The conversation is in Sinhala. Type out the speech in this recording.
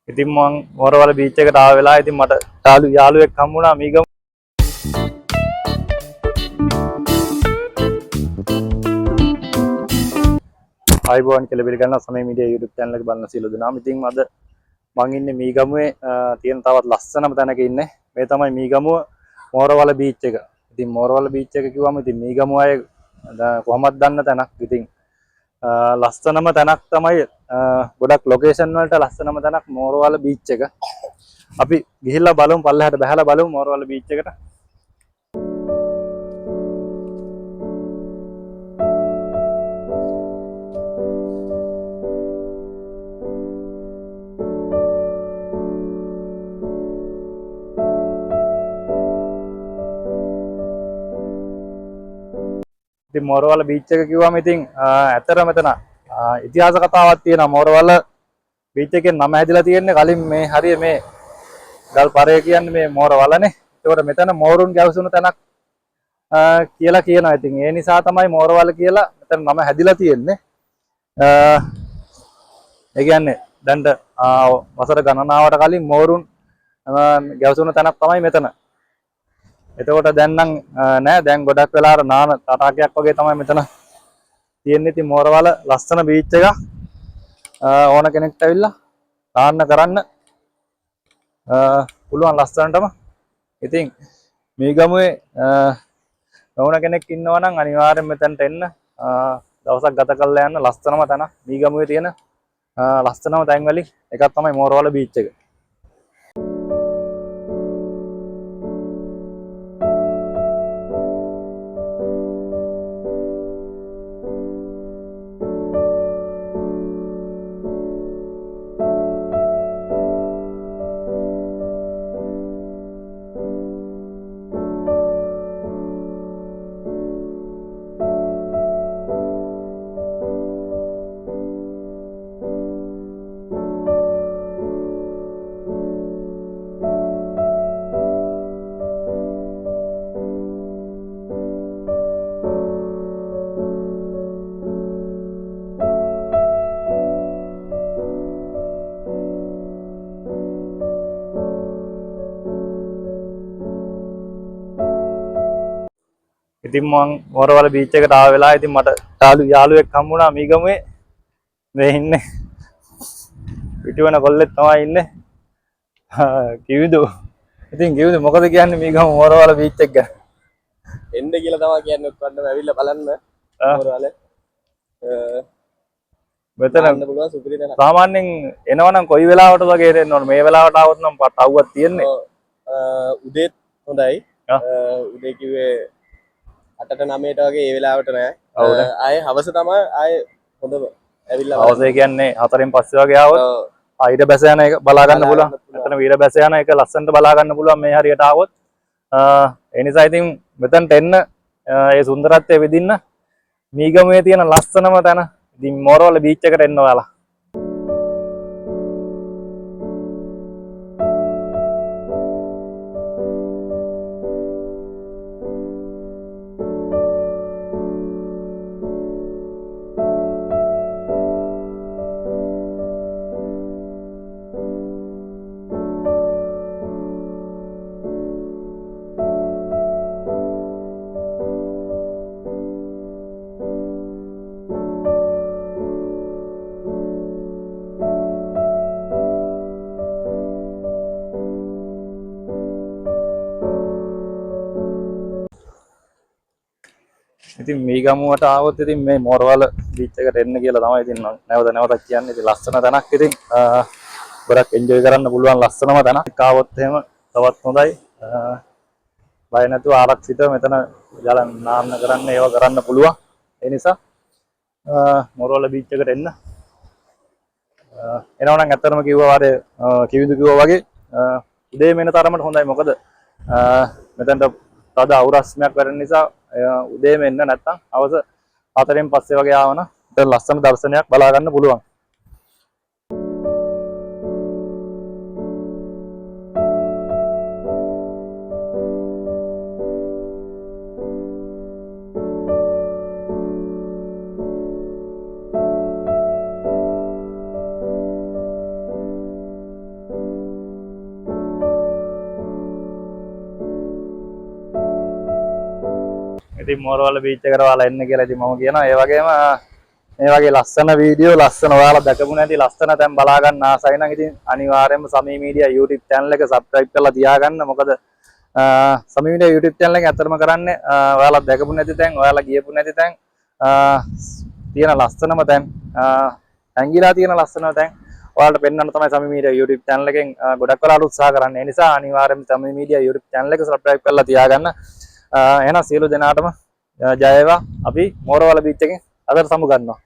ඉතින් මම මොරවල බීච් එකට ආව වෙලාව ඉතින් මට යාළුවෙක් හම්බුණා මීගම. ආයිබෝන් කියලා පිළිගන්න සමය මීඩියා YouTube channel එක බලන සියලු දෙනාම. ඉතින් අද මම ඉන්නේ මීගමුවේ තියෙන තවත් ලස්සනම තැනක ඉන්නේ. මේ තමයි මීගමුව මොරවල බීච් එක. ඉතින් මොරවල බීච් එක කිව්වම ඉතින් මීගමුව අය කොහොමද දන්න තැනක්. ඉතින් ලස්සනම තැනක් තමයි ගොඩක් ලොකේෂන් වලට ලස්සනම තැනක් මොරවල බීච් එක. අපි ගිහිල්ලා බලමු පල්ලෙහාට බහලා බලමු මොරවල බීච් එකට. ඉතින් මොරවල බීච් එක කිව්වම ඉතින් ඇත්තටම මෙතන ඉතිහාස කතාවක් තියෙනවා. මොරවල බීච් එකේ නම හැදිලා තියෙන්නේ කලින් මේ හරිය මේ ගල් පරය කියන්නේ මේ මොරවලනේ. ඒකට මෙතන මෝරුන් ගැවසුණු තැනක් කියලා කියනවා. ඉතින් ඒ නිසා තමයි මොරවල කියලා මෙතන නම හැදිලා තියෙන්නේ. ඒ කියන්නේ දැන්ට වසර ගණනාවට කලින් මෝරුන් ගැවසුණු තැනක් තමයි මෙතන. එතකොට දැන් නම් නෑ, දැන් ගොඩක් වෙලාවට නාන තටාකයක් වගේ තමයි මෙතන තියෙන්නේ. ඉතින් මොරවල ලස්සන බීච් එකක්. ඕන කෙනෙක්ට ඇවිල්ලා නාන්න කරන්න පුළුවන් ලස්සනටම. ඉතින් මීගමුවේ ඕන කෙනෙක් ඉන්නවා නම් අනිවාර්යෙන් මෙතනට එන්න. දවසක් ගත කරලා යන්න ලස්සනම තැන. මීගමුවේ තියෙන ලස්සනම තැන් වලින් එකක් තමයි මොරවල බීච් එක. ඉතින් මම මොරවල බීච් එකට ආව වෙලාව ඉතින් මට යාළුවෙක් හම්බුණා මීගමුවේ. මේ ඉන්නේ පිටිවන කොල්ලෙක් තමයි ඉන්නේ. කිවිදු. ඉතින් කිවිදු මොකද කියන්නේ මීගම මොරවල බීච් එක ගැන? එන්න කියලා තමයි කියන්නේ. ඔක්කොම ඇවිල්ලා බලන්න මොරවල. මෙතන පුළුවන් සුපිරි තැනක්. සාමාන්‍යයෙන් එනවනම් කොයි වෙලාවට වගේ එන්න ඕන? මේ වෙලාවට ආවොත් නම් ටව්වක් තියෙන්නේ. උදේත් හොඳයි. උදේ කිව්වේ 8ට 9ට වගේ ඒ වෙලාවට නෑ. ආයේ හවස තමයි ආයේ හොඳම ඇවිල්ලා හවස කියන්නේ 4න් පස්සේ වගේ ආවොත් ඊට බැස යන එක බලා ගන්න පුළුවන්. එතන වීර බැස යන එක ලස්සනට බලා ගන්න පුළුවන් මේ හරියට ආවොත්. ඒ නිසා ඉතින් මෙතනට එන්න ඒ සුන්දරත්වය විඳින්න මීගමුවේ තියෙන ලස්සනම තැන ඉතින් මොරවල බීච් එකට එන්න ඔයාලා. ඉතින් මීගමුවට ආවොත් ඉතින් මේ මොරවල බීච් එකට එන්න කියලා තමයි ඉතින් නැවතත් කියන්නේ. ඉතින් ලස්සන තැනක්. ඉතින් ගොඩක් එන්ජොයි කරන්න පුළුවන් ලස්සනම තැනක්. ආවොත් එහෙම තවත් හොඳයි. බය නැතුව ආරක්ෂිතව මෙතන යලා නාන්න කරන්න ඒව කරන්න පුළුවන්. ඒ නිසා මොරවල බීච් එකට එන්න. එනවනම් ඇත්තටම කිව්වා වාරේ කිවිඳු කිව්වා වගේ උදේ මෙන තරමට හොඳයි. මොකද මෙතනට තද අවුරස්මයක් වැඩෙන නිසා උදේම එන්න නැත්තම් හවස 4න් පස්සේ වගේ ආවන ලස්සන දර්ශනයක් බලා ගන්න පුළුවන්. ඉතින් මෝරවල බීච් එකට ඔයාලා එන්න කියලා ඉතින් මම කියනවා. ඒ වගේම මේ වගේ ලස්සන වීඩියෝ ලස්සන ඔයාලා දැකපු නැති ලස්සන තැන් බලා ගන්න ආසයි නම් ඉතින් අනිවාර්යයෙන්ම සමී මීඩියා YouTube channel එක subscribe කරලා තියාගන්න. මොකද සමී මීඩියා YouTube channel එකෙන් ඇත්තටම කරන්නේ ඔයාලා දැකපු නැති තැන්, ඔයාලා ගියපු නැති තැන්, තියෙන ලස්සනම තැන්, ඇංගිලා තියෙන ලස්සනම තැන් ඔයාලට පෙන්වන්න තමයි සමී මීඩියා YouTube channel එකෙන් ගොඩක් වෙලාවට උත්සාහ කරන්නේ. ඒ නිසා අනිවාර්යයෙන්ම සමී මීඩියා YouTube channel එක subscribe කරලා තියාගන්න. එහෙනම් සියලු දෙනාටම ජය වේවා. අපි මෝරවල බීච් එකෙන් අදට සමු ගන්නවා.